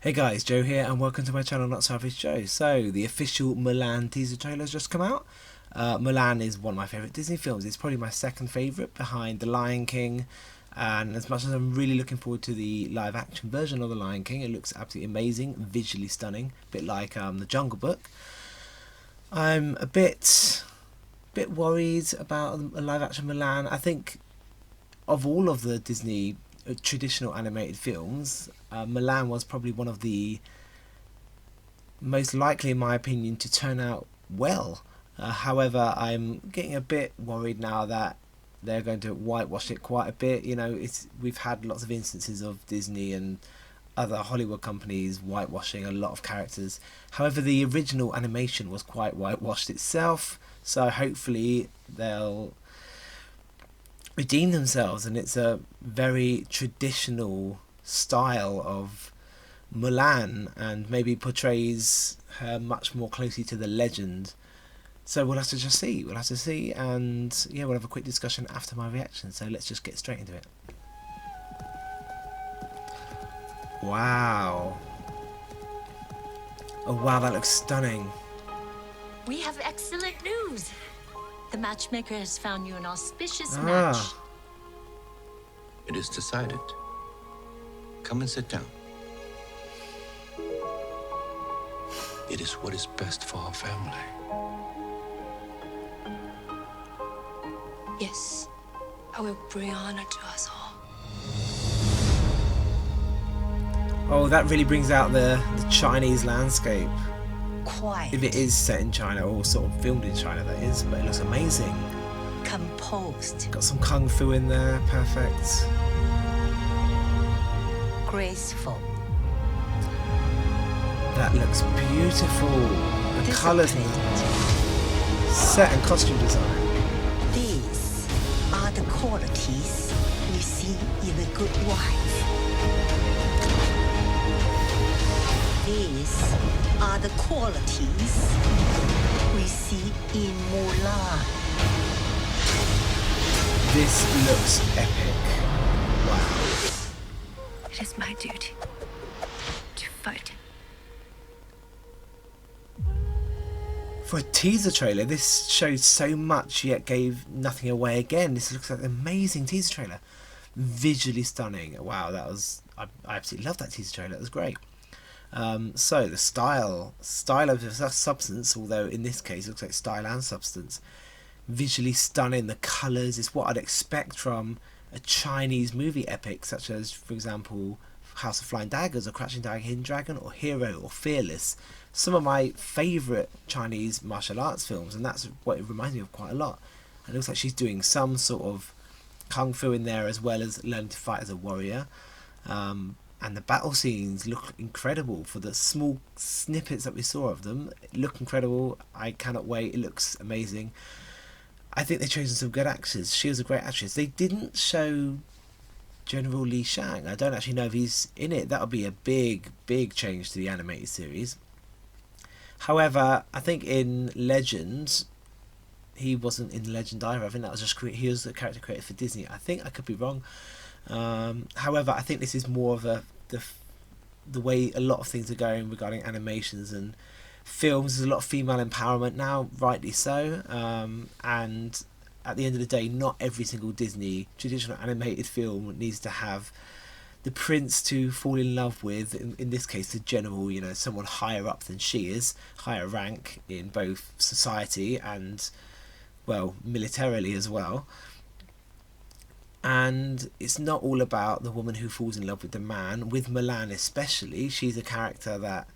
Hey guys, Joe here and welcome to my channel Not So Average Joe. So, the official Mulan teaser trailer has just come out. Mulan is one of my favourite Disney films. It's probably my second favourite behind The Lion King, and as much as I'm really looking forward to the live action version of The Lion King, it looks absolutely amazing, visually stunning, a bit like The Jungle Book. I'm a bit worried about a live action Mulan. I think of all of the Disney traditional animated films, Mulan was probably one of the most likely, in my opinion, to turn out well. However, I'm getting a bit worried now that they're going to whitewash it quite a bit. You know, we've had lots of instances of Disney and other Hollywood companies whitewashing a lot of characters. However, the original animation was quite whitewashed itself, so hopefully they'll redeem themselves, and it's a very traditional style of Mulan and maybe portrays her much more closely to the legend. So we'll have to just see. We'll have to see, and yeah, we'll have a quick discussion after my reaction. So let's just get straight into it. Wow. Oh wow, that looks stunning. We have excellent news. The matchmaker has found you an auspicious Ah. match. It is decided. Come and sit down. It is what is best for our family. Yes, I will bring honor to us all. Oh, that really brings out the Chinese landscape. Quiet, If it is set in China, or sort of filmed in China, that is, but it looks amazing. composed, Got some kung fu in there, perfect. graceful, That looks beautiful. The colours and disciplined. the set and costume design. These are the qualities we see in a good wife. These are the qualities we see in Mulan. This looks epic. Wow. It is my duty to fight. For a teaser trailer, this showed so much yet gave nothing away again. This looks like an amazing teaser trailer. Visually stunning. Wow, that was... I absolutely loved that teaser trailer. It was great. So the style of the substance, although in this case it looks like style and substance, visually stunning. The colours is what I'd expect from a Chinese movie epic, such as, for example, House of Flying Daggers, or Crouching Tiger, Hidden Dragon, or Hero, or Fearless. Some of my favourite Chinese martial arts films, and that's what it reminds me of quite a lot. And it looks like she's doing some sort of kung fu in there, as well as learning to fight as a warrior. And the battle scenes look incredible. For the small snippets that we saw of them, look incredible. I cannot wait. It looks amazing. I think they've chosen some good actors. She was a great actress. They didn't show General Li Shang. I don't actually know if he's in it. That would be a big change to the animated series. However, I think in Legend, he wasn't in Legend either. I think that was just he was a character created for Disney. I think I could be wrong. However, I think this is more of the way a lot of things are going regarding animations and films. There's a lot of female empowerment now, rightly so. And at the end of the day, not every single Disney traditional animated film needs to have the prince to fall in love with. In this case, the general, you know, someone higher up than she is, higher rank in both society and, well, militarily as well. And it's not all about the woman who falls in love with the man. With Mulan especially, she's a character that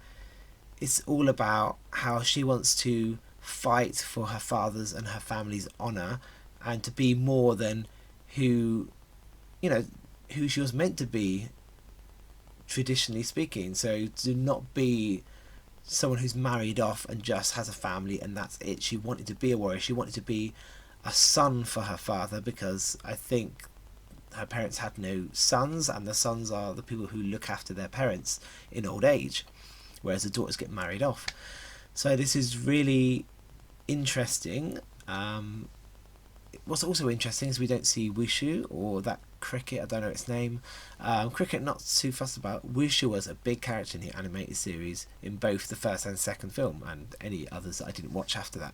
it's all about how she wants to fight for her father's and her family's honour, and to be more than who she was meant to be, traditionally speaking. So to not be someone who's married off and just has a family and that's it. She wanted to be a warrior. She wanted to be a son for her father, because I think her parents had no sons, and the sons are the people who look after their parents in old age, whereas the daughters get married off. So this is really interesting. what's also interesting is we don't see Wushu or that cricket, I don't know its name. Cricket not too fussed about. Wushu was a big character in the animated series in both the first and second film, and any others that I didn't watch after that.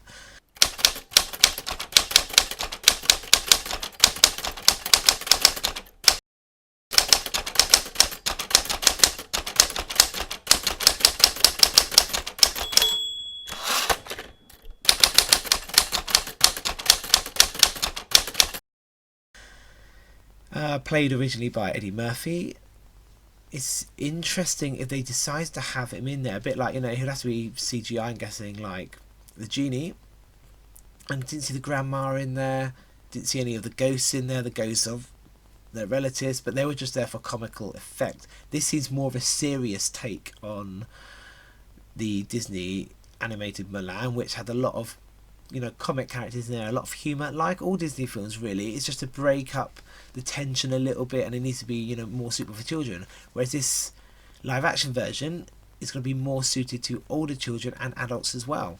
Played originally by Eddie Murphy. It's interesting if they decide to have him in there, a bit like, you know, he'd have to be CGI, I'm guessing, like the genie. And didn't see the grandma in there, didn't see any of the ghosts in there, the ghosts of their relatives, but they were just there for comical effect. This seems more of a serious take on the Disney animated Mulan, which had a lot of, you know, comic characters in there, a lot of humour, like all Disney films really. It's just to break up the tension a little bit, and it needs to be, you know, more suitable for children. Whereas this live action version is going to be more suited to older children and adults as well.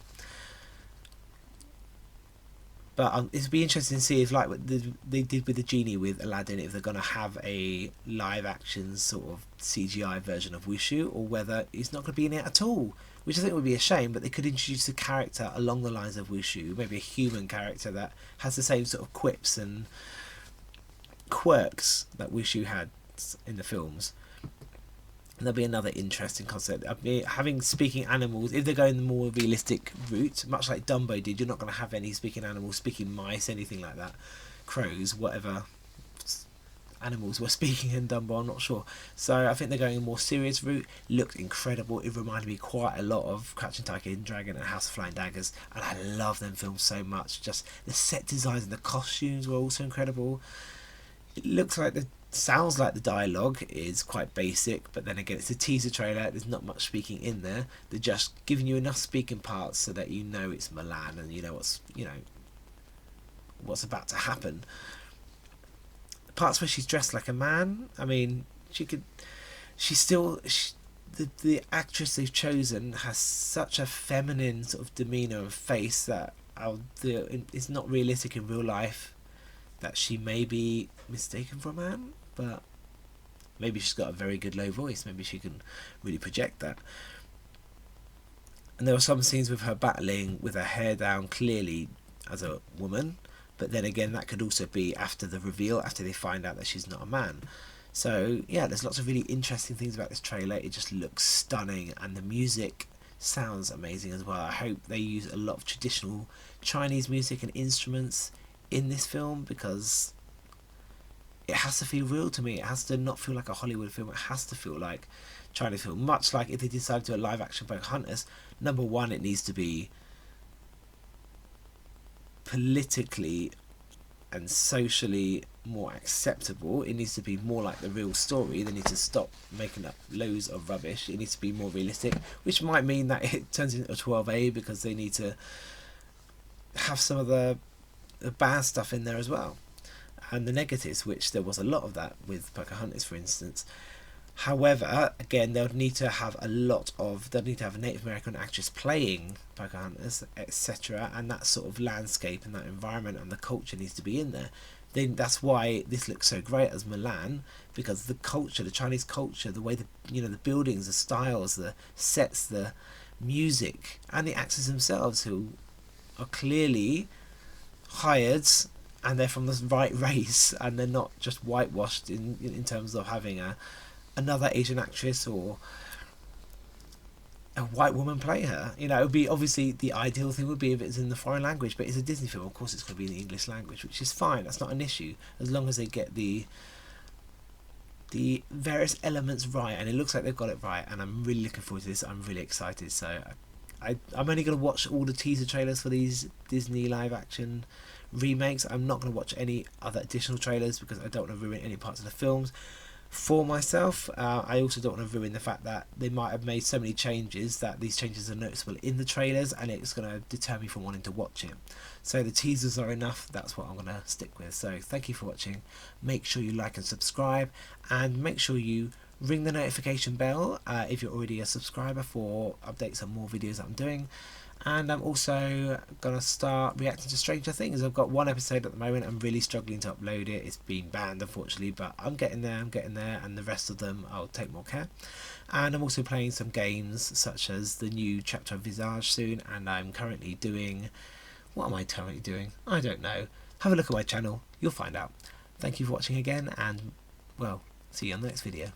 But it'll be interesting to see if, like what they did with the genie with Aladdin, if they're going to have a live action sort of CGI version of Wushu, or whether he's not going to be in it at all, which I think would be a shame. But they could introduce a character along the lines of Wushu, maybe a human character that has the same sort of quips and quirks that Wushu had in the films. And that'll be another interesting concept. I mean, having speaking animals, if they're going the more realistic route, much like Dumbo did, you're not going to have any speaking animals, speaking mice, anything like that. Crows, whatever animals were speaking in Dumbo, I'm not sure. So I think they're going a more serious route. Looked incredible. It reminded me quite a lot of Crouching Tiger, Hidden Dragon and House of Flying Daggers, and I love them films so much. Just the set designs and the costumes were also incredible. It looks like sounds like the dialogue is quite basic, but then again, it's a teaser trailer. There's not much speaking in there. They're just giving you enough speaking parts so that you know it's Mulan and you know what's about to happen. The parts where she's dressed like a man, I mean, the actress they've chosen has such a feminine sort of demeanour and face that it's not realistic in real life that she may be mistaken for a man, but maybe she's got a very good low voice. Maybe she can really project that. And there were some scenes with her battling with her hair down clearly as a woman, but then again that could also be after the reveal, after they find out that she's not a man. So yeah, there's lots of really interesting things about this trailer. It just looks stunning, and the music sounds amazing as well. I hope they use a lot of traditional Chinese music and instruments in this film, because it has to feel real to me. It has to not feel like a Hollywood film. It has to feel like Chinese film. Much like if they decide to do a live action Pocahontas, number one, it needs to be politically and socially more acceptable. It needs to be more like the real story. They need to stop making up loads of rubbish. It needs to be more realistic, which might mean that it turns into a 12A because they need to have some of the bad stuff in there as well, and the negatives, which there was a lot of that with Pocahontas, for instance. However, again, they'll need to have a Native American actress playing Pocahontas, etc., and that sort of landscape and that environment and the culture needs to be in there. Then that's why this looks so great as Mulan, because the culture, the Chinese culture, the way the buildings, the styles, the sets, the music, and the actors themselves, who are clearly hired and they're from the right race, and they're not just whitewashed in terms of having another Asian actress or a white woman play her. You know, it would be, obviously the ideal thing would be if it's in the foreign language, but it's a Disney film, of course it's going to be in the English language, which is fine. That's not an issue as long as they get the various elements right, and it looks like they've got it right, and I'm really looking forward to this. I'm really excited. So I'm only going to watch all the teaser trailers for these Disney live action remakes. I'm not going to watch any other additional trailers because I don't want to ruin any parts of the films for myself. I also don't want to ruin the fact that they might have made so many changes that these changes are noticeable in the trailers, and it's going to deter me from wanting to watch it. So the teasers are enough. That's what I'm going to stick with. So thank you for watching. Make sure you like and subscribe, and make sure you ring the notification bell if you're already a subscriber for updates on more videos that I'm doing. And I'm also going to start reacting to Stranger Things. I've got one episode at the moment. I'm really struggling to upload it. It's been banned, unfortunately, but I'm getting there, and the rest of them I'll take more care. And I'm also playing some games, such as the new chapter of Visage soon, and I'm currently doing... What am I currently doing? I don't know. Have a look at my channel. You'll find out. Thank you for watching again, and, well, see you on the next video.